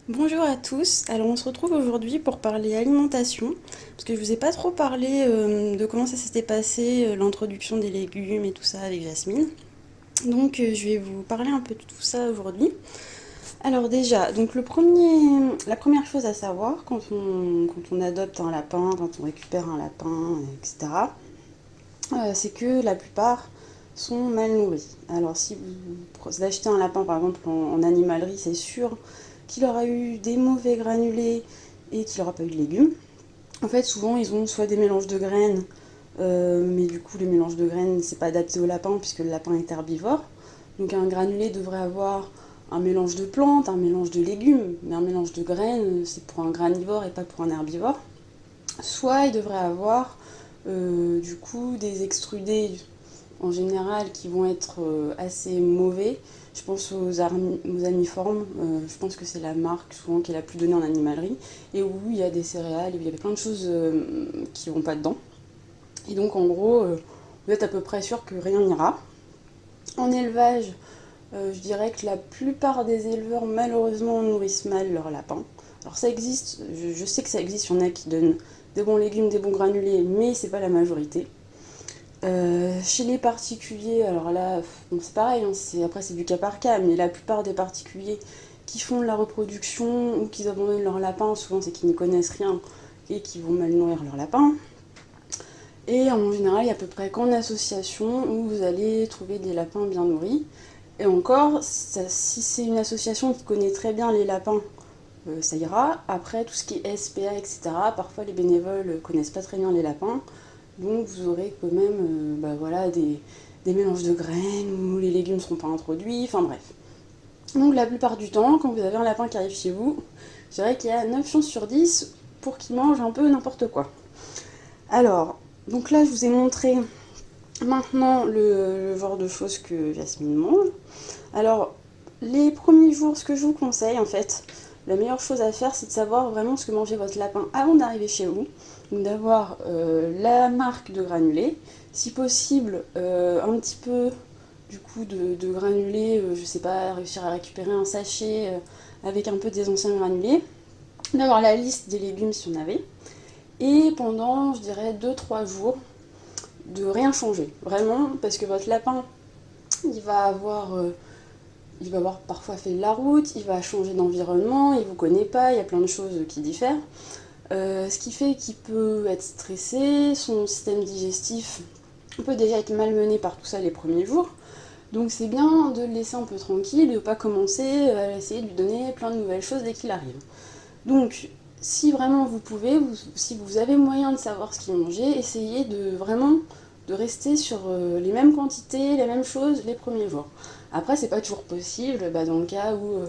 Bonjour à tous, alors on se retrouve aujourd'hui pour parler alimentation, parce que je vous ai pas trop parlé de comment ça s'était passé, l'introduction des légumes et tout ça avec Jasmine. Donc je vais vous parler un peu de tout ça aujourd'hui. Alors déjà, donc la première chose à savoir quand on adopte un lapin, quand on récupère un lapin, etc., c'est que la plupart sont mal nourris. Alors si vous achetez un lapin par exemple en animalerie, c'est sûr qu'il aura eu des mauvais granulés et qu'il n'aura pas eu de légumes. En fait, souvent ils ont soit des mélanges de graines, mais du coup les mélanges de graines c'est pas adapté au lapin puisque le lapin est herbivore. Donc un granulé devrait avoir un mélange de plantes, un mélange de légumes, mais un mélange de graines c'est pour un granivore et pas pour un herbivore. Soit il devrait avoir du coup des extrudés en général qui vont être assez mauvais. Je pense aux amiformes, je pense que c'est la marque souvent qui est la plus donnée en animalerie, et où il y a des céréales, il y avait plein de choses qui vont pas dedans. Et donc en gros, vous êtes à peu près sûr que rien n'ira. En élevage, je dirais que la plupart des éleveurs malheureusement nourrissent mal leurs lapins. Alors ça existe, je sais que ça existe, il y en a qui donnent des bons légumes, des bons granulés, mais c'est pas la majorité. Chez les particuliers, alors là, bon, c'est pareil, hein, après c'est du cas par cas, mais la plupart des particuliers qui font de la reproduction ou qui abandonnent leurs lapins, souvent c'est qu'ils n'y connaissent rien et qui vont mal nourrir leurs lapins. Et en général, il y a à peu près qu'en association où vous allez trouver des lapins bien nourris. Et encore, si c'est une association qui connaît très bien les lapins, ça ira. Après, tout ce qui est SPA, etc., parfois les bénévoles connaissent pas très bien les lapins. Donc vous aurez quand même voilà, des mélanges de graines où les légumes ne seront pas introduits, enfin bref. Donc la plupart du temps, quand vous avez un lapin qui arrive chez vous, je dirais qu'il y a 9 chances sur 10 pour qu'il mange un peu n'importe quoi. Alors, donc là je vous ai montré maintenant le genre de choses que Jasmine mange. Alors, les premiers jours, ce que je vous conseille en fait, la meilleure chose à faire, c'est de savoir vraiment ce que mangeait votre lapin avant d'arriver chez vous. Donc d'avoir la marque de granulés, si possible un petit peu du coup de granulés, je sais pas, réussir à récupérer un sachet avec un peu des anciens granulés, d'avoir la liste des légumes si on avait, et pendant je dirais 2-3 jours de rien changer, vraiment, parce que votre lapin il va avoir parfois fait de la route, il va changer d'environnement, il vous connaît pas, il y a plein de choses qui diffèrent. Ce qui fait qu'il peut être stressé, son système digestif peut déjà être malmené par tout ça les premiers jours. Donc c'est bien de le laisser un peu tranquille, de ne pas commencer à essayer de lui donner plein de nouvelles choses dès qu'il arrive. Donc si vraiment vous pouvez, si vous avez moyen de savoir ce qu'il mangeait, essayez de vraiment de rester sur les mêmes quantités, les mêmes choses les premiers jours. Après c'est pas toujours possible, dans le cas où,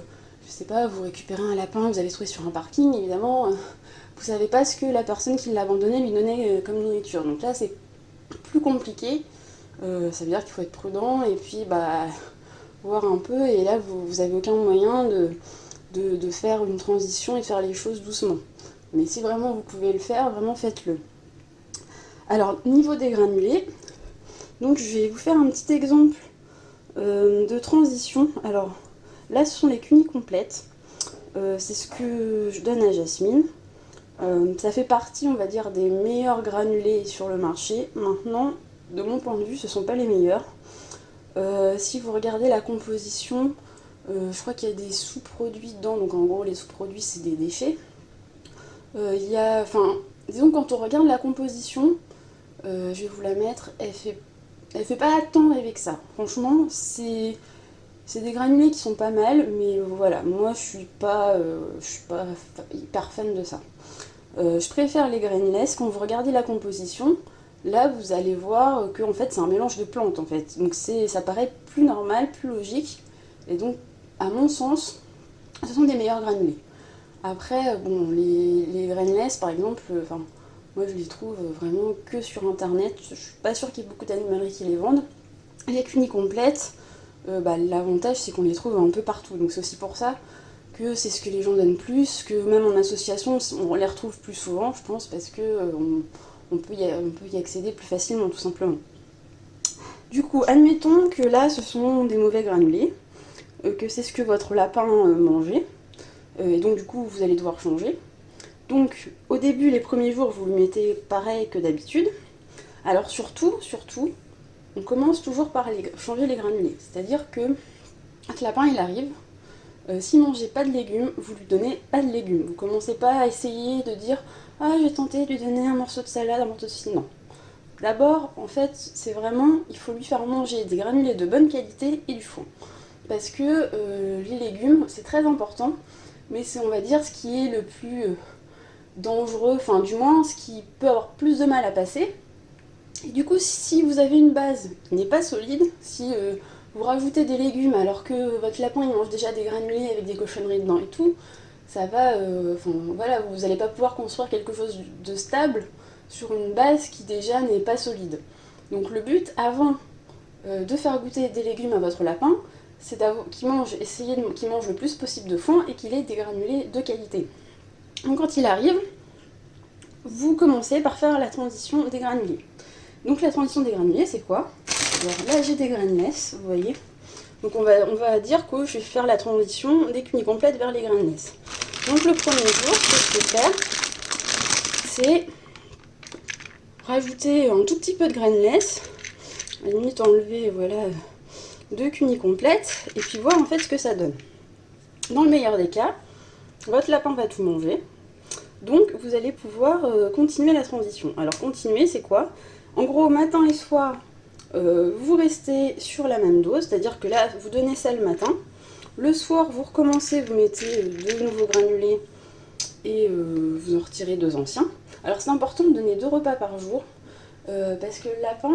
je sais pas, vous récupérez un lapin, vous allez trouver sur un parking, évidemment, vous savez pas ce que la personne qui l'a abandonné lui donnait comme nourriture. Donc là c'est plus compliqué, ça veut dire qu'il faut être prudent et puis voir un peu, et là vous avez aucun moyen de faire une transition et de faire les choses doucement. Mais si vraiment vous pouvez le faire, vraiment faites-le. Alors, niveau des granulés, donc je vais vous faire un petit exemple de transition. Alors, là, ce sont les cunis complètes. C'est ce que je donne à Jasmine. Ça fait partie, on va dire, des meilleurs granulés sur le marché. Maintenant, de mon point de vue, ce ne sont pas les meilleurs. Si vous regardez la composition, je crois qu'il y a des sous-produits dedans. Donc en gros, les sous-produits, c'est des déchets. Disons, quand on regarde la composition, je vais vous la mettre, elle fait pas tant rêver que ça. Franchement, c'est des granulés qui sont pas mal, mais voilà, moi je suis pas hyper fan de ça. Je préfère les grainless. Quand vous regardez la composition, là vous allez voir que en fait c'est un mélange de plantes en fait. Donc ça paraît plus normal, plus logique, et donc à mon sens, ce sont des meilleurs granulés. Après, bon, les grainless par exemple, moi je les trouve vraiment que sur internet. Je suis pas sûre qu'il y ait beaucoup d'animaleries qui les vendent. Les cunis complètes, l'avantage c'est qu'on les trouve un peu partout. Donc c'est aussi pour ça que c'est ce que les gens donnent plus, que même en association on les retrouve plus souvent, je pense, parce que on peut y accéder plus facilement tout simplement. Du coup, admettons que là ce sont des mauvais granulés, que c'est ce que votre lapin mangeait. et donc du coup vous allez devoir changer. Donc au début, les premiers jours, vous le mettez pareil que d'habitude. Alors surtout, on commence toujours par changer les granulés. C'est-à-dire que quand le lapin il arrive, s'il ne mangeait pas de légumes, vous lui donnez pas de légumes. Vous commencez pas à essayer de dire ah je vais tenter de lui donner un morceau de salade, un morceau de ceci. Non. D'abord, en fait, c'est vraiment, il faut lui faire manger des granulés de bonne qualité et du foin. Parce que les légumes, c'est très important, mais c'est, on va dire, ce qui est le plus dangereux, enfin du moins ce qui peut avoir plus de mal à passer. Et du coup, si vous avez une base qui n'est pas solide, si vous rajoutez des légumes alors que votre lapin il mange déjà des granulés avec des cochonneries dedans et tout, ça va, voilà, vous n'allez pas pouvoir construire quelque chose de stable sur une base qui déjà n'est pas solide. Donc le but, avant de faire goûter des légumes à votre lapin, c'est qu'il mange, qu'il mange le plus possible de foin et qu'il ait des granulés de qualité. Donc quand il arrive, vous commencez par faire la transition des granulés. Donc la transition des granulés, c'est quoi? Alors là, j'ai des granulés, vous voyez. Donc on va dire que je vais faire la transition des chenilles complètes vers les granulés. Donc le premier jour, ce que je peux faire, c'est rajouter un tout petit peu de granulés, à la limite enlever, voilà, 2 chenilles complètes, et puis voir en fait ce que ça donne. Dans le meilleur des cas, votre lapin va tout manger, donc vous allez pouvoir continuer la transition. Alors continuer, c'est quoi? En gros, matin et soir, vous restez sur la même dose, c'est-à-dire que là, vous donnez ça le matin. Le soir, vous recommencez, vous mettez 2 nouveaux granulés et vous en retirez 2 anciens. Alors c'est important de donner 2 repas par jour, parce que le lapin,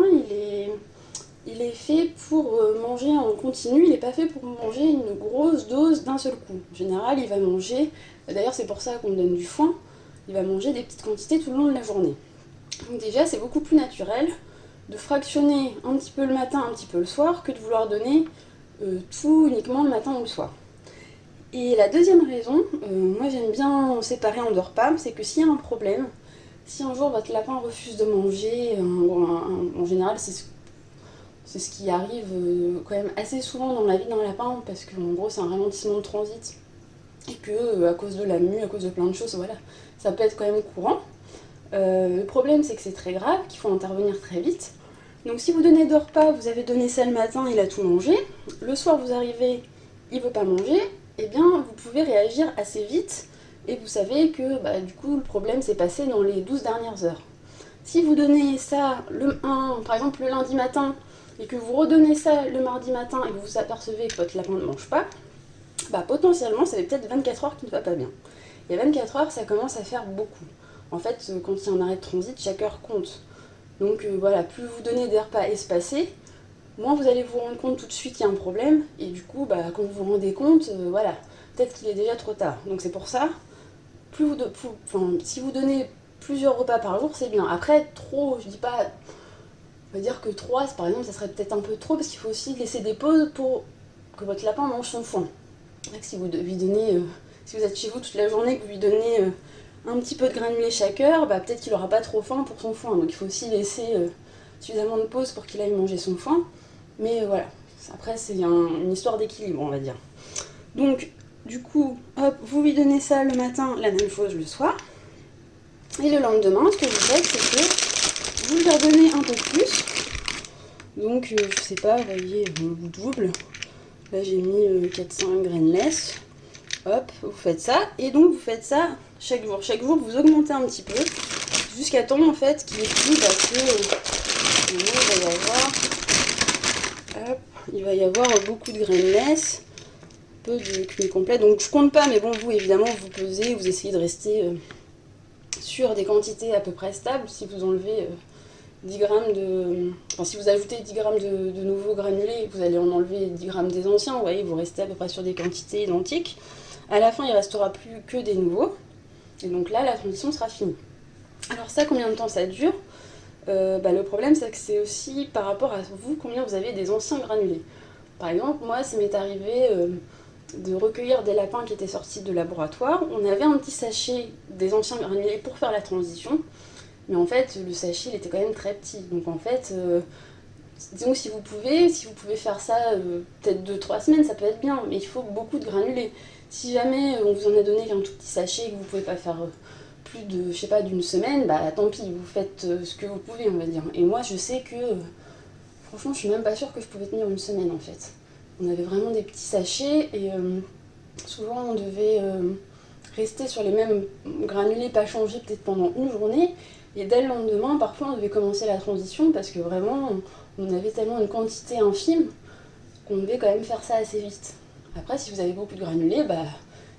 il est fait pour manger en continu, il n'est pas fait pour manger une grosse dose d'un seul coup. En général, il va manger, d'ailleurs c'est pour ça qu'on donne du foin, il va manger des petites quantités tout le long de la journée. Donc déjà, c'est beaucoup plus naturel de fractionner un petit peu le matin, un petit peu le soir, que de vouloir donner tout uniquement le matin ou le soir. Et la deuxième raison, moi j'aime bien séparer en 2 repas, c'est que s'il y a un problème, si un jour votre lapin refuse de manger, en général c'est ce qui arrive quand même assez souvent dans la vie d'un lapin, parce qu'en gros c'est un ralentissement de transit, et que à cause de la mue, à cause de plein de choses, voilà, ça peut être quand même courant. Le problème c'est que c'est très grave, qu'il faut intervenir très vite. Donc si vous donnez 2 repas, vous avez donné ça le matin, il a tout mangé, le soir vous arrivez, il veut pas manger, eh bien vous pouvez réagir assez vite et vous savez que du coup le problème s'est passé dans les 12 dernières heures. Si vous donnez ça par exemple le lundi matin et que vous redonnez ça le mardi matin et que vous vous apercevez que votre lapin ne mange pas, potentiellement ça fait peut-être 24 heures qui ne va pas bien. Et 24 heures ça commence à faire beaucoup. En fait, quand il y a un arrêt de transit, chaque heure compte. Donc voilà, plus vous donnez des repas espacés, moins vous allez vous rendre compte tout de suite qu'il y a un problème. Et du coup, quand vous vous rendez compte, voilà, peut-être qu'il est déjà trop tard. Donc c'est pour ça, si vous donnez plusieurs repas par jour, c'est bien. Après, trop, je dis pas, on va dire que 3, par exemple, ça serait peut-être un peu trop, parce qu'il faut aussi laisser des pauses pour que votre lapin mange son foin. Si vous lui donnez, si vous êtes chez vous toute la journée, que vous lui donnez un petit peu de granulés chaque heure, peut-être qu'il n'aura pas trop faim pour son foin. Donc il faut aussi laisser suffisamment de pause pour qu'il aille manger son foin. Mais voilà, après c'est une histoire d'équilibre, on va dire. Donc du coup, hop, vous lui donnez ça le matin, la même chose le soir. Et le lendemain, ce que vous faites, c'est que vous lui redonnez un peu plus. Donc je sais pas, vous voyez, vous double. Là j'ai mis 400 granulés. Hop, vous faites ça, et donc vous faites ça chaque jour. Chaque jour, vous augmentez un petit peu, jusqu'à temps en fait qu'il est fini, parce que il va y avoir beaucoup de granulés, peu de chenilles complètes. Donc je compte pas, mais bon, vous évidemment, vous pesez, vous essayez de rester sur des quantités à peu près stables. Si vous enlevez 10 grammes de... Enfin, si vous ajoutez 10 grammes de nouveaux granulés, vous allez en enlever 10 grammes des anciens, vous voyez, vous restez à peu près sur des quantités identiques. À la fin, il ne restera plus que des nouveaux. Et donc là, la transition sera finie. Alors ça, combien de temps ça dure? Le problème, c'est que c'est aussi par rapport à vous, combien vous avez des anciens granulés. Par exemple, moi, ça m'est arrivé de recueillir des lapins qui étaient sortis de laboratoire. On avait un petit sachet des anciens granulés pour faire la transition. Mais en fait, le sachet, il était quand même très petit. Donc en fait, disons que si vous pouvez faire ça peut-être 2-3 semaines, ça peut être bien. Mais il faut beaucoup de granulés. Si jamais on vous en a donné qu'un tout petit sachet et que vous pouvez pas faire plus de, je sais pas, d'une semaine, bah tant pis, vous faites ce que vous pouvez, on va dire. Et moi, je sais que, franchement, je suis même pas sûre que je pouvais tenir une semaine, en fait. On avait vraiment des petits sachets, et souvent, on devait rester sur les mêmes granulés, pas changer peut-être pendant une journée. Et dès le lendemain, parfois, on devait commencer la transition, parce que vraiment, on avait tellement une quantité infime qu'on devait quand même faire ça assez vite. Après, si vous avez beaucoup de granulés, bah,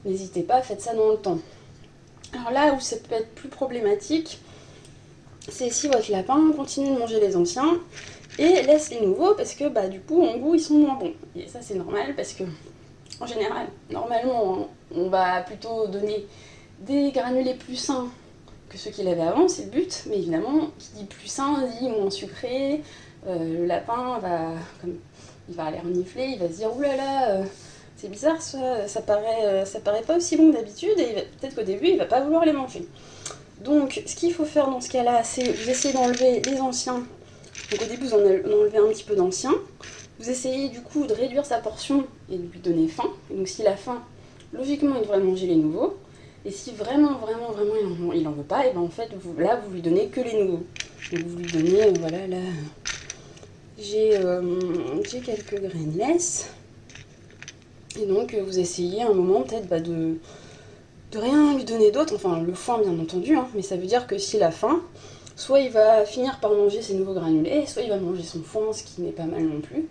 n'hésitez pas, faites ça dans le temps. Alors là où ça peut être plus problématique, c'est si votre lapin continue de manger les anciens et laisse les nouveaux, parce que bah, du coup, en goût, ils sont moins bons. Et ça, c'est normal, parce que, en général, normalement, on va plutôt donner des granulés plus sains que ceux qu'il avait avant, c'est le but. Mais évidemment, qui dit plus sain, dit moins sucré. Le lapin va, comme il va aller renifler, il va se dire oulala, c'est bizarre, ça paraît pas aussi bon que d'habitude, et peut-être qu'au début il va pas vouloir les manger. Donc ce qu'il faut faire dans ce cas-là, c'est vous essayez d'enlever les anciens. Donc au début vous en enlevez un petit peu d'anciens. Vous essayez du coup de réduire sa portion et de lui donner faim. Et donc s'il a faim, logiquement il devrait manger les nouveaux. Et si vraiment il en veut pas, et ben en fait vous lui donnez que les nouveaux. Donc vous lui donnez, voilà, là j'ai quelques grainless. Et donc vous essayez à un moment peut-être de rien lui donner d'autre, enfin le foin bien entendu, hein, mais ça veut dire que s'il a faim, soit il va finir par manger ses nouveaux granulés, soit il va manger son foin, ce qui n'est pas mal non plus.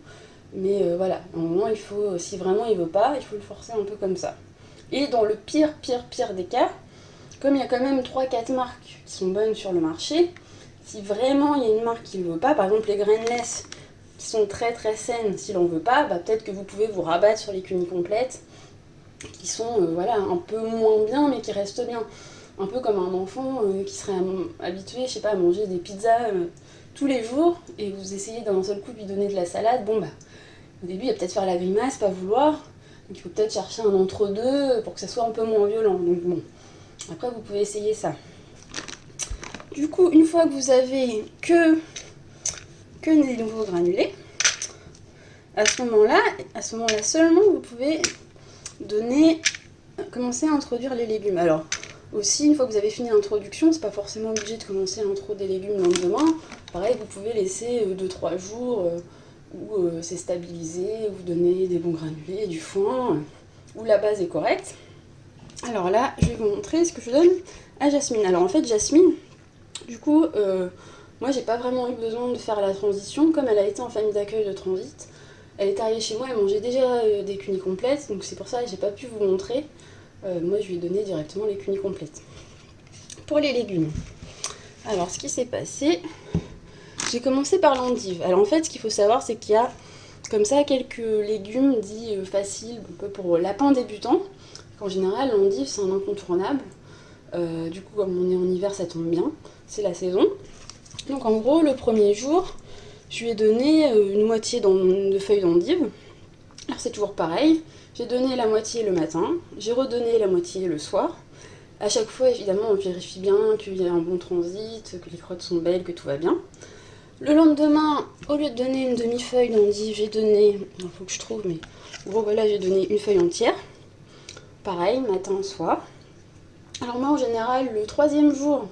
Mais voilà, à un moment il faut, si vraiment il veut pas, il faut le forcer un peu comme ça. Et dans le pire des cas, comme il y a quand même 3-4 marques qui sont bonnes sur le marché, si vraiment il y a une marque qui ne veut pas, par exemple les grainless, qui sont très saines, s'il en veut pas, bah peut-être que vous pouvez vous rabattre sur les cunis complètes, qui sont voilà, un peu moins bien, mais qui restent bien. Un peu comme un enfant qui serait habitué, je sais pas, à manger des pizzas tous les jours, et vous essayez d'un seul coup de lui donner de la salade, bon bah, au début il va peut-être faire la grimace, pas vouloir, donc il faut peut-être chercher un entre-deux pour que ça soit un peu moins violent. Donc bon, après vous pouvez essayer ça. Du coup, une fois que vous avez que des nouveaux granulés, à ce moment-là seulement, vous pouvez commencer à introduire les légumes. Alors, aussi, une fois que vous avez fini l'introduction, c'est pas forcément obligé de commencer à introduire des légumes le lendemain. Pareil, vous pouvez laisser 2-3 jours où c'est stabilisé, vous donnez des bons granulés, du foin, où la base est correcte. Alors là, je vais vous montrer ce que je donne à Jasmine. Alors en fait, Jasmine, du coup, moi j'ai pas vraiment eu besoin de faire la transition, comme elle a été en famille d'accueil de transit. Elle est arrivée chez moi, elle mangeait déjà des cunis complètes, donc c'est pour ça que j'ai pas pu vous montrer. Moi je lui ai donné directement les cunis complètes. Pour les légumes, alors ce qui s'est passé, j'ai commencé par l'endive. Alors en fait ce qu'il faut savoir c'est qu'il y a comme ça quelques légumes dits faciles, un peu pour lapin débutant. En général l'endive c'est un incontournable. Du coup comme on est en hiver ça tombe bien, c'est la saison. Donc en gros le premier jour, je lui ai donné une moitié de feuilles d'endive. Alors c'est toujours pareil, j'ai donné la moitié le matin, j'ai redonné la moitié le soir. À chaque fois, évidemment, on vérifie bien qu'il y a un bon transit, que les crottes sont belles, que tout va bien. Le lendemain, au lieu de donner une demi-feuille d'endive, j'ai donné, il faut que je trouve, mais gros voilà, j'ai donné une feuille entière. Pareil, matin, soir. Alors moi, en général, le troisième jour,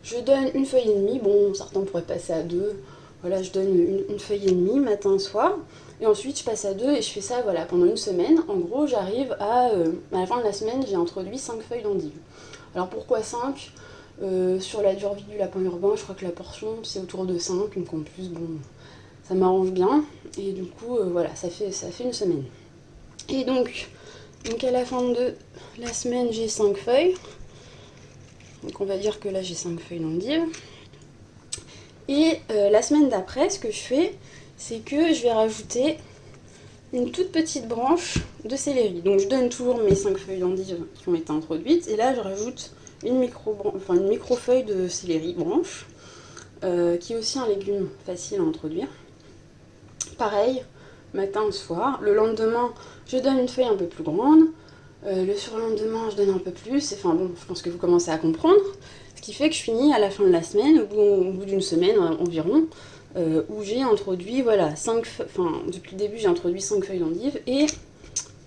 je donne une feuille et demie. Bon, certains pourraient passer à 2. Voilà, je donne une feuille et demie, matin, soir. Et ensuite, je passe à 2 et je fais ça voilà, pendant une semaine. En gros, j'arrive à la fin de la semaine, j'ai introduit 5 feuilles d'endive. Alors pourquoi 5 ? Sur la durée du lapin urbain, je crois que la portion, c'est autour de 5. Donc en plus, bon, ça m'arrange bien. Et du coup, voilà, ça fait une semaine. Et donc à la fin de la semaine, j'ai 5 feuilles. Donc on va dire que là, j'ai 5 feuilles d'endive. Et la semaine d'après, ce que je fais, c'est que je vais rajouter une toute petite branche de céleri. Donc je donne toujours mes 5 feuilles d'endive qui ont été introduites. Et là, je rajoute une micro-feuille de céleri branche, qui est aussi un légume facile à introduire. Pareil, matin, soir. Le lendemain, je donne une feuille un peu plus grande. Le surlendemain, je donne un peu plus. Enfin bon, je pense que vous commencez à comprendre. Ce qui fait que je finis à la fin de la semaine, au bout d'une semaine environ, où j'ai introduit, voilà, depuis le début, j'ai introduit 5 feuilles d'endive et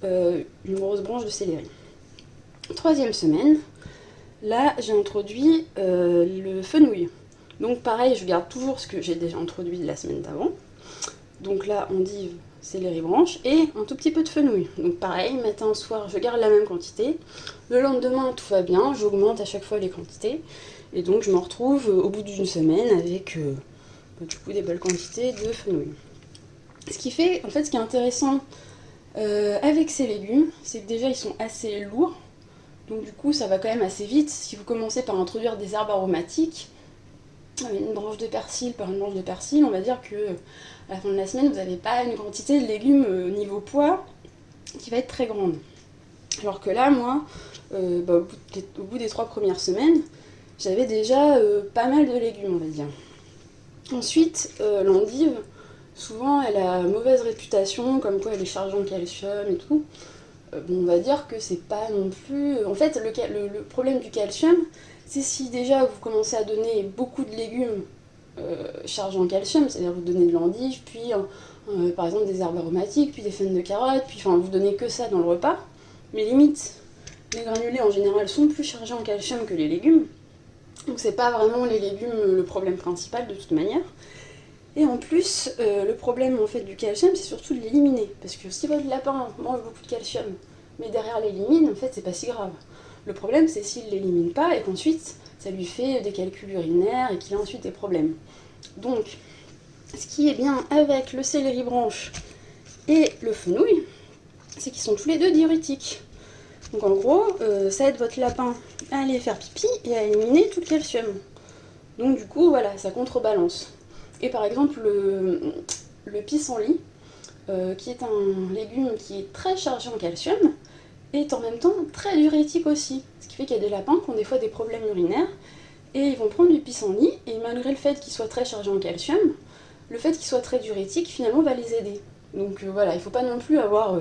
une grosse branche de céleri. Troisième semaine, là j'ai introduit le fenouil. Donc pareil, je garde toujours ce que j'ai déjà introduit de la semaine d'avant. Donc là, endive, céleri branche et un tout petit peu de fenouil. Donc pareil, matin, soir, je garde la même quantité. Le lendemain, tout va bien, j'augmente à chaque fois les quantités. Et donc je me retrouve au bout d'une semaine avec du coup des belles quantités de fenouil. Ce qui fait, en fait, ce qui est intéressant avec ces légumes, c'est que déjà ils sont assez lourds. Donc du coup, ça va quand même assez vite. Si vous commencez par introduire des herbes aromatiques, une branche de persil par une branche de persil, on va dire que à la fin de la semaine, vous n'avez pas une quantité de légumes niveau poids qui va être très grande. Alors que là, moi, au bout des 3 premières semaines, j'avais déjà pas mal de légumes, on va dire. Ensuite, l'endive, souvent, elle a mauvaise réputation, comme quoi elle est chargée en calcium et tout. On va dire que c'est pas non plus... En fait, le problème du calcium, c'est si déjà vous commencez à donner beaucoup de légumes chargés en calcium, c'est-à-dire vous donnez de l'endive, puis par exemple des herbes aromatiques, puis des fènes de carottes, puis enfin vous donnez que ça dans le repas, mais limite, les granulés en général sont plus chargés en calcium que les légumes, donc c'est pas vraiment les légumes le problème principal de toute manière. Et en plus, le problème en fait du calcium, c'est surtout de l'éliminer. Parce que si votre lapin mange beaucoup de calcium, mais derrière l'élimine, en fait, c'est pas si grave. Le problème, c'est s'il l'élimine pas et qu'ensuite, ça lui fait des calculs urinaires et qu'il a ensuite des problèmes. Donc, ce qui est bien avec le céleri branche et le fenouil, c'est qu'ils sont tous les deux diurétiques. Donc en gros, ça aide votre lapin à aller faire pipi et à éliminer tout le calcium. Donc du coup, voilà, ça contrebalance. Et par exemple, le pissenlit, qui est un légume qui est très chargé en calcium, est en même temps très diurétique aussi. Ce qui fait qu'il y a des lapins qui ont des fois des problèmes urinaires, et ils vont prendre du pissenlit, et malgré le fait qu'il soit très chargé en calcium, le fait qu'il soit très diurétique, finalement, va les aider. Donc voilà, il ne faut pas non plus avoir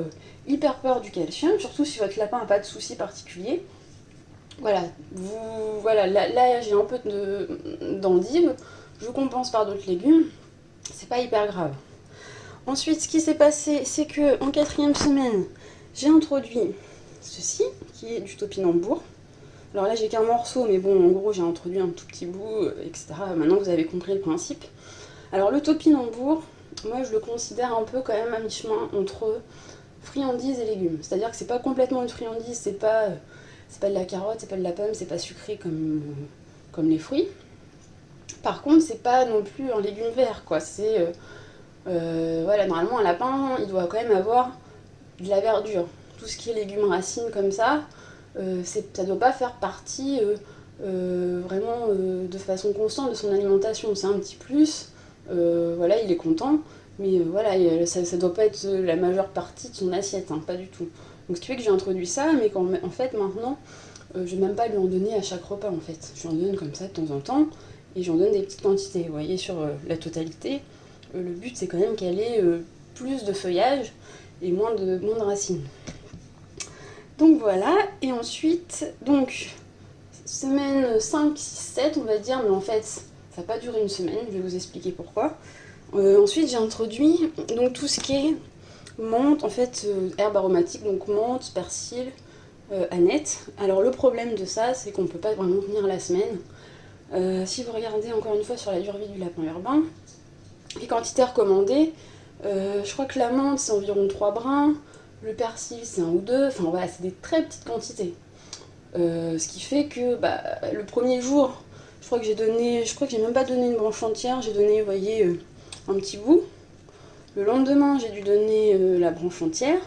hyper peur du calcium, surtout si votre lapin n'a pas de soucis particuliers. Voilà, là j'ai un peu d'endive, je compense par d'autres légumes, c'est pas hyper grave. Ensuite, ce qui s'est passé, c'est que en 4e semaine, j'ai introduit ceci, qui est du topinambour. Alors là, j'ai qu'un morceau, mais bon, en gros, j'ai introduit un tout petit bout, etc. Maintenant, vous avez compris le principe. Alors, le topinambour, moi, je le considère un peu quand même à mi-chemin entre friandise et légumes. C'est-à-dire que c'est pas complètement une friandise, c'est pas de la carotte, c'est pas de la pomme, c'est pas sucré comme les fruits. Par contre, c'est pas non plus un légume vert, quoi. C'est voilà, normalement un lapin, il doit quand même avoir de la verdure. Tout ce qui est légumes racines comme ça, ça doit pas faire partie vraiment de façon constante de son alimentation. C'est un petit plus. Voilà, il est content, mais voilà, ça doit pas être la majeure partie de son assiette, hein, pas du tout. Donc ce qui fait que j'ai introduit ça, mais en fait maintenant, je vais même pas lui en donner à chaque repas en fait. Je lui en donne comme ça de temps en temps, et j'en donne des petites quantités. Vous voyez, sur la totalité, le but c'est quand même qu'elle ait plus de feuillage et moins de racines. Donc voilà, et ensuite, donc, semaine 5, 6, 7 on va dire, mais en fait ça n'a pas duré une semaine, je vais vous expliquer pourquoi. Ensuite j'ai introduit donc tout ce qui est menthe, en fait herbes aromatiques, donc menthe, persil, aneth. Alors le problème de ça, c'est qu'on ne peut pas vraiment tenir la semaine. Si vous regardez encore une fois sur la durée de vie du lapin urbain, les quantités recommandées, je crois que la menthe c'est environ 3 brins, le persil c'est 1 ou 2, enfin voilà, c'est des très petites quantités. Ce qui fait que le premier jour, je crois que j'ai même pas donné une branche entière, j'ai donné, vous voyez, un petit bout. Le lendemain, j'ai dû donner la branche entière.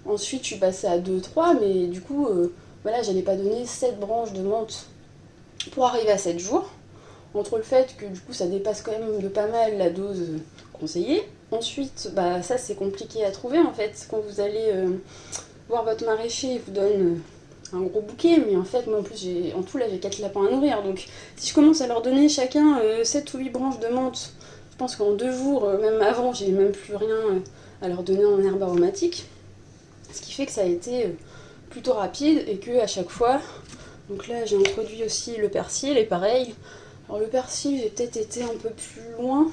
Ensuite, je suis passée à 2-3, mais du coup, voilà, j'allais pas donner 7 branches de menthe pour arriver à 7 jours. Entre le fait que du coup, ça dépasse quand même de pas mal la dose conseillée. Ensuite, ça c'est compliqué à trouver en fait. Quand vous allez voir votre maraîcher, il vous donne un gros bouquet, mais en fait, moi en plus, en tout là, j'ai 4 lapins à nourrir. Donc, si je commence à leur donner chacun 7 ou 8 branches de menthe, je pense qu'en 2 jours, même avant, j'ai même plus rien à leur donner en herbe aromatique. Ce qui fait que ça a été plutôt rapide et que à chaque fois, donc là, j'ai introduit aussi le persil et pareil. Alors le persil, j'ai peut-être été un peu plus loin.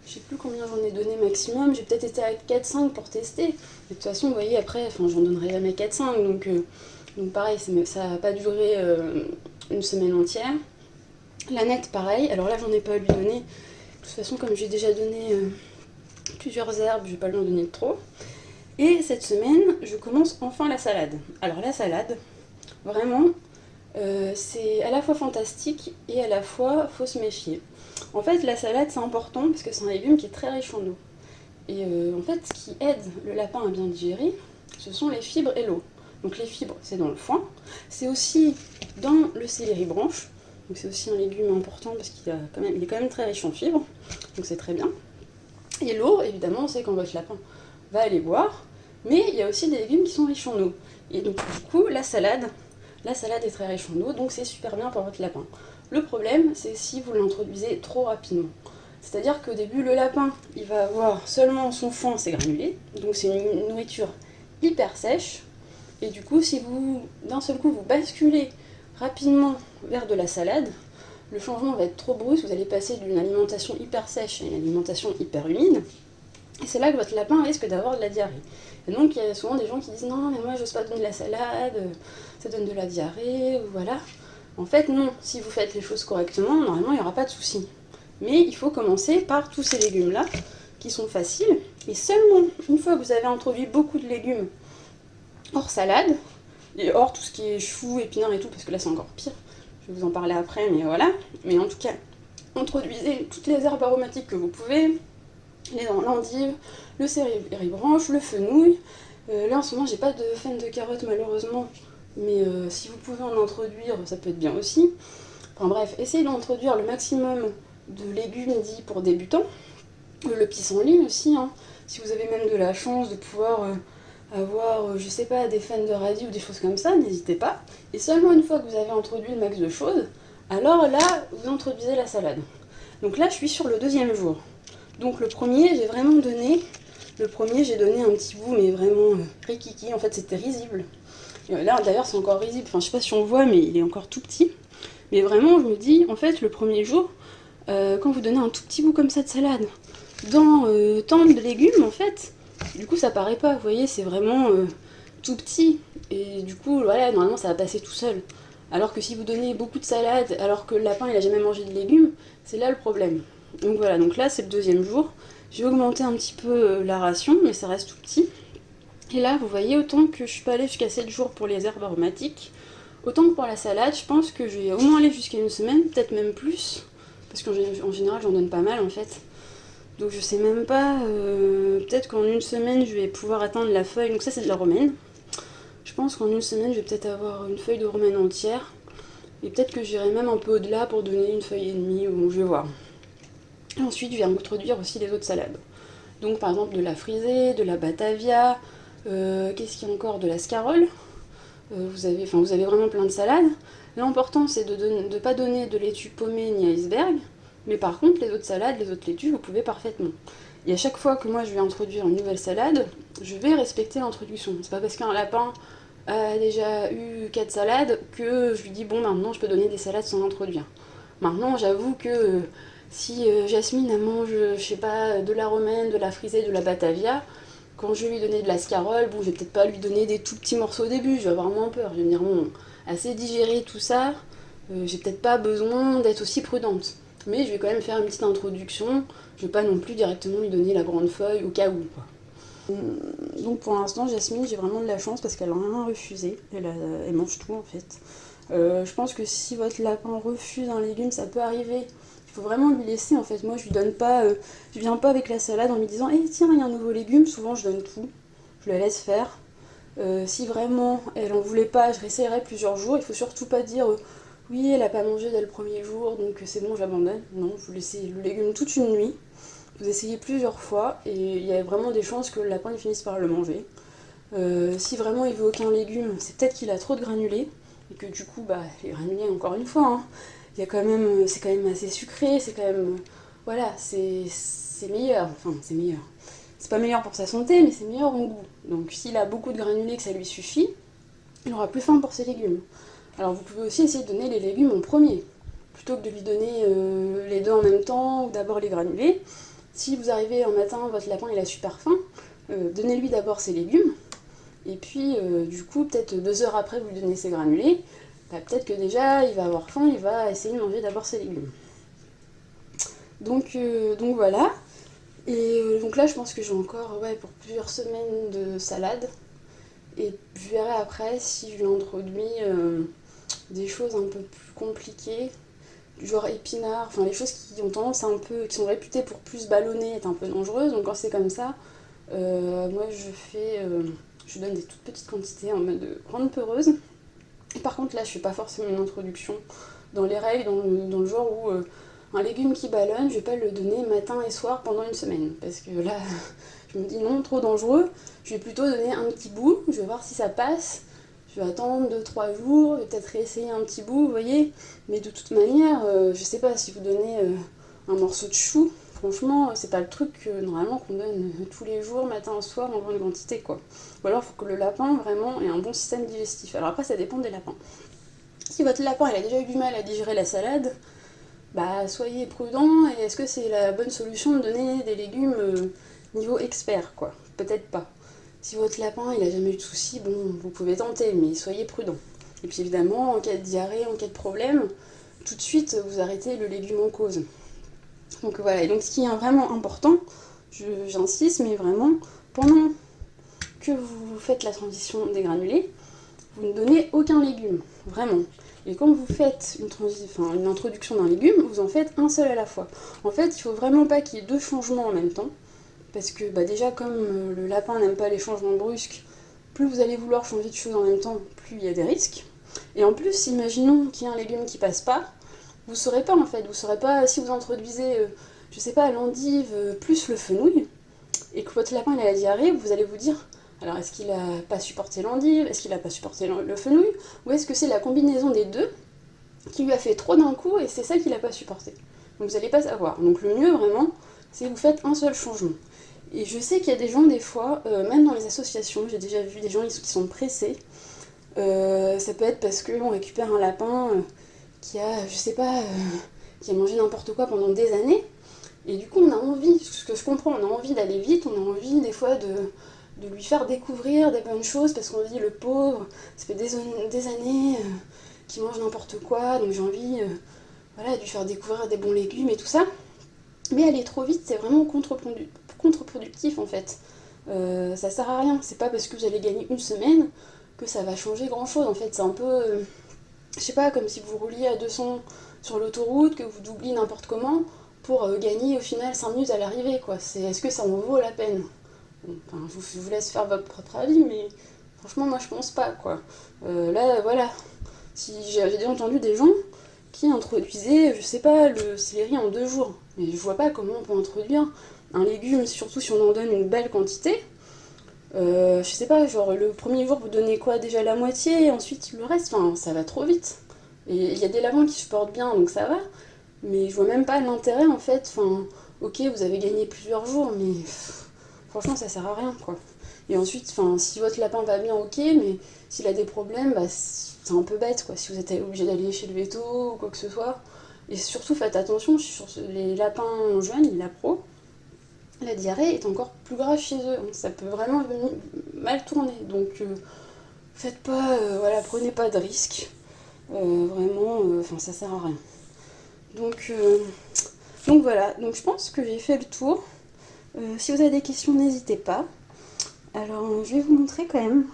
Je sais plus combien j'en ai donné maximum, j'ai peut-être été à 4-5 pour tester. Mais de toute façon, vous voyez, après, j'en donnerai jamais 4-5, donc pareil, ça va pas durer une semaine entière. L'aneth, pareil, alors là, j'en ai pas à lui donner. De toute façon, comme j'ai déjà donné plusieurs herbes, je vais pas lui en donner trop. Et cette semaine, je commence enfin la salade. Alors la salade, vraiment, c'est à la fois fantastique et à la fois faut se méfier. En fait, la salade, c'est important parce que c'est un légume qui est très riche en eau. Et en fait, ce qui aide le lapin à bien digérer, ce sont les fibres et l'eau. Donc les fibres, c'est dans le foin. C'est aussi dans le céleri branche. Donc c'est aussi un légume important parce qu'il est quand même très riche en fibres. Donc c'est très bien. Et l'eau, évidemment, c'est quand votre lapin va aller boire. Mais il y a aussi des légumes qui sont riches en eau. Et donc du coup, la salade est très riche en eau, donc c'est super bien pour votre lapin. Le problème, c'est si vous l'introduisez trop rapidement. C'est-à-dire qu'au début, le lapin, il va avoir seulement son foin, ses granulés. Donc c'est une nourriture hyper sèche. Et du coup, si vous, d'un seul coup, vous basculez rapidement vers de la salade, le changement va être trop brusque. Vous allez passer d'une alimentation hyper sèche à une alimentation hyper humide. Et c'est là que votre lapin risque d'avoir de la diarrhée. Et donc il y a souvent des gens qui disent non mais moi j'ose pas donner de la salade, ça donne de la diarrhée, ou voilà. En fait non, si vous faites les choses correctement, normalement il n'y aura pas de souci. Mais il faut commencer par tous ces légumes là, qui sont faciles, et seulement une fois que vous avez introduit beaucoup de légumes hors salade, et hors tout ce qui est choux, épinards et tout, parce que là c'est encore pire, je vais vous en parler après, mais voilà. Mais en tout cas, introduisez toutes les herbes aromatiques que vous pouvez, les endives, le céleri branche, le fenouil. Là en ce moment j'ai pas de fan de carottes malheureusement, mais si vous pouvez en introduire, ça peut être bien aussi. Enfin bref, essayez d'introduire le maximum de légumes dits pour débutants. Le pissenlit aussi, hein. Si vous avez même de la chance de pouvoir avoir, je sais pas, des fans de radis ou des choses comme ça, n'hésitez pas. Et seulement une fois que vous avez introduit le max de choses, alors là, vous introduisez la salade. Donc là, je suis sur le deuxième jour. Donc le premier, j'ai vraiment donné, un petit bout, mais vraiment rikiki, en fait c'était risible. Là d'ailleurs c'est encore risible, enfin je sais pas si on voit, mais il est encore tout petit. Mais vraiment, je me dis, en fait, le premier jour, quand vous donnez un tout petit bout comme ça de salade, dans tant de légumes, en fait, du coup ça paraît pas, vous voyez, c'est vraiment tout petit. Et du coup, voilà, normalement ça va passer tout seul. Alors que si vous donnez beaucoup de salade, alors que le lapin il a jamais mangé de légumes, c'est là le problème. Donc voilà, donc là c'est le deuxième jour. J'ai augmenté un petit peu la ration, mais ça reste tout petit. Et là, vous voyez, autant que je suis pas allée jusqu'à 7 jours pour les herbes aromatiques, autant que pour la salade, je pense que je vais au moins aller jusqu'à une semaine, peut-être même plus. Parce qu'en général, j'en donne pas mal en fait. Donc je sais même pas, peut-être qu'en une semaine, je vais pouvoir atteindre la feuille. Donc ça, c'est de la romaine. Je pense qu'en une semaine, je vais peut-être avoir une feuille de romaine entière. Et peut-être que j'irai même un peu au-delà pour donner une feuille et demie, ou je vais voir. Et ensuite, je vais introduire aussi les autres salades. Donc par exemple de la frisée, de la batavia, qu'est-ce qu'il y a encore, de la scarole. Vous avez vraiment plein de salades. L'important c'est de ne pas donner de laitue paumée ni iceberg, mais par contre les autres salades, les autres laitues, vous pouvez parfaitement. Et à chaque fois que moi je vais introduire une nouvelle salade, je vais respecter l'introduction. C'est pas parce qu'un lapin a déjà eu 4 salades que je lui dis bon maintenant je peux donner des salades sans introduire. Maintenant j'avoue que si Jasmine elle mange, je sais pas, de la romaine, de la frisée, de la batavia, quand je vais lui donner de la scarole, bon, je vais peut-être pas lui donner des tout petits morceaux au début, je vais avoir moins peur. Je vais me dire, bon, assez digéré tout ça, j'ai peut-être pas besoin d'être aussi prudente. Mais je vais quand même faire une petite introduction, je vais pas non plus directement lui donner la grande feuille au cas où, quoi. Donc pour l'instant, Jasmine, j'ai vraiment de la chance parce qu'elle a rien refusé, elle mange tout en fait. Je pense que si votre lapin refuse un légume, ça peut arriver. Il faut vraiment lui laisser en fait. Moi je lui donne pas, je viens pas avec la salade en lui disant eh tiens il y a un nouveau légume, souvent je donne tout, je la laisse faire. Si vraiment elle en voulait pas, je réessayerai plusieurs jours. Il faut surtout pas dire oui elle a pas mangé dès le premier jour donc c'est bon j'abandonne. Non, vous laissez le légume toute une nuit, vous essayez plusieurs fois et il y a vraiment des chances que le lapin il finisse par le manger. Si vraiment il veut aucun légume, c'est peut-être qu'il a trop de granulés et que du coup bah les granulés encore une fois hein, il y a quand même, c'est quand même assez sucré, c'est quand même, voilà, c'est meilleur, enfin c'est meilleur. C'est pas meilleur pour sa santé, mais c'est meilleur en goût. Donc s'il a beaucoup de granulés que ça lui suffit, il aura plus faim pour ses légumes. Alors vous pouvez aussi essayer de donner les légumes en premier, plutôt que de lui donner les deux en même temps, ou d'abord les granulés. Si vous arrivez un matin, votre lapin il a super faim, donnez-lui d'abord ses légumes, et puis du coup peut-être 2 heures après vous lui donnez ses granulés, bah, peut-être que déjà il va avoir faim, il va essayer de manger d'abord ses légumes. Donc voilà, et donc là je pense que j'ai encore pour plusieurs semaines de salade, et je verrai après si je lui introduis des choses un peu plus compliquées, du genre épinards, enfin les choses qui ont tendance à un peu, qui sont réputées pour plus ballonner, être un peu dangereuses. Donc quand c'est comme ça, moi je donne des toutes petites quantités en mode grande peureuse. Et par contre là je fais pas forcément une introduction dans les règles, dans le genre où un légume qui ballonne, je vais pas le donner matin et soir pendant une semaine, parce que là je me dis non, trop dangereux. Je vais plutôt donner un petit bout, je vais voir si ça passe. Je vais attendre 2-3 jours, je vais peut-être réessayer un petit bout, vous voyez. Mais de toute manière, je sais pas, si vous donnez un morceau de chou, franchement, c'est pas le truc normalement qu'on donne tous les jours, matin au soir, en grande quantité, quoi. Ou alors, il faut que le lapin, vraiment, ait un bon système digestif. Alors après, ça dépend des lapins. Si votre lapin, il a déjà eu du mal à digérer la salade, bah, soyez prudent, et est-ce que c'est la bonne solution de donner des légumes niveau expert, quoi? Peut-être pas. Si votre lapin il a jamais eu de soucis, bon, vous pouvez tenter, mais soyez prudent. Et puis évidemment, en cas de diarrhée, en cas de problème, tout de suite vous arrêtez le légume en cause. Donc voilà, et donc ce qui est vraiment important, j'insiste, mais vraiment, pendant que vous faites la transition des granulés, vous ne donnez aucun légume, vraiment. Et quand vous faites une introduction d'un légume, vous en faites un seul à la fois. En fait, il faut vraiment pas qu'il y ait 2 changements en même temps. Parce que déjà comme le lapin n'aime pas les changements brusques, plus vous allez vouloir changer de choses en même temps, plus il y a des risques. Et en plus, imaginons qu'il y a un légume qui passe pas, vous saurez pas en fait, vous saurez pas si vous introduisez, je sais pas, l'endive plus le fenouil, et que votre lapin il a la diarrhée, vous allez vous dire, alors est-ce qu'il a pas supporté l'endive, est-ce qu'il a pas supporté le fenouil, ou est-ce que c'est la combinaison des deux qui lui a fait trop d'un coup et c'est ça qu'il a pas supporté. Donc vous allez pas savoir. Donc le mieux vraiment, c'est que vous faites un seul changement. Et je sais qu'il y a des gens, des fois, même dans les associations, j'ai déjà vu des gens qui sont pressés. Ça peut être parce qu'on récupère un lapin qui a, je sais pas, qui a mangé n'importe quoi pendant des années. Et du coup, on a envie, ce que je comprends, on a envie d'aller vite, on a envie des fois de lui faire découvrir des bonnes choses, parce qu'on dit le pauvre, ça fait des années qu'il mange n'importe quoi, donc j'ai envie de lui faire découvrir des bons légumes et tout ça. Mais aller trop vite, c'est vraiment contre-productif en fait. Ça sert à rien. C'est pas parce que vous allez gagner une semaine que ça va changer grand chose en fait. C'est un peu, je sais pas, comme si vous rouliez à 200 sur l'autoroute, que vous doubliez n'importe comment pour gagner au final 5 minutes à l'arrivée quoi. Est-ce que ça en vaut la peine? Enfin, je vous laisse faire votre propre avis, mais franchement, moi je pense pas quoi. Là, voilà. Si j'ai déjà entendu des gens qui introduisaient, je sais pas, le céleri en 2 jours. Mais je vois pas comment on peut introduire un légume, surtout si on en donne une belle quantité. Je sais pas, genre le premier jour vous donnez quoi, déjà la moitié, et ensuite le reste, enfin ça va trop vite. Et il y a des lapins qui supportent bien, donc ça va. Mais je vois même pas l'intérêt en fait. Enfin, ok, vous avez gagné plusieurs jours, mais franchement ça sert à rien quoi. Et ensuite, si votre lapin va bien, ok, mais s'il a des problèmes, bah, c'est un peu bête quoi. Si vous êtes obligé d'aller chez le veto ou quoi que ce soit. Et surtout, faites attention sur les lapins jeunes, la pro. La diarrhée est encore plus grave chez eux. Ça peut vraiment mal tourner. Donc, faites pas, prenez pas de risques. Vraiment, ça sert à rien. Donc voilà. Donc je pense que j'ai fait le tour. Si vous avez des questions, n'hésitez pas. Alors, je vais vous montrer quand même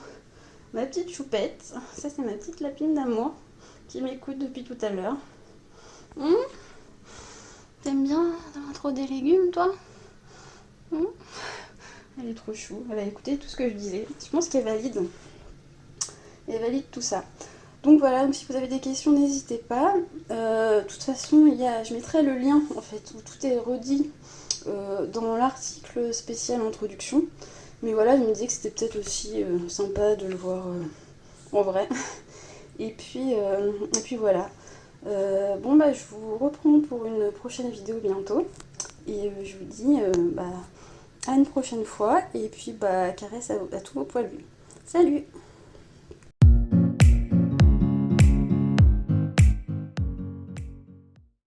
ma petite choupette. Ça, c'est ma petite lapine d'amour qui m'écoute depuis tout à l'heure. T'aimes bien trop des légumes, toi? Elle est trop chou. Elle a écouté tout ce que je disais. Je pense qu'elle valide. Elle valide tout ça. Donc voilà, donc si vous avez des questions, n'hésitez pas. De toute façon, je mettrai le lien, en fait, où tout est redit dans l'article spécial introduction. Mais voilà, je me disais que c'était peut-être aussi sympa de le voir en vrai. Et puis voilà. Je vous reprends pour une prochaine vidéo bientôt. Et je vous dis à une prochaine fois. Et puis caresse à tous vos poilus. Salut!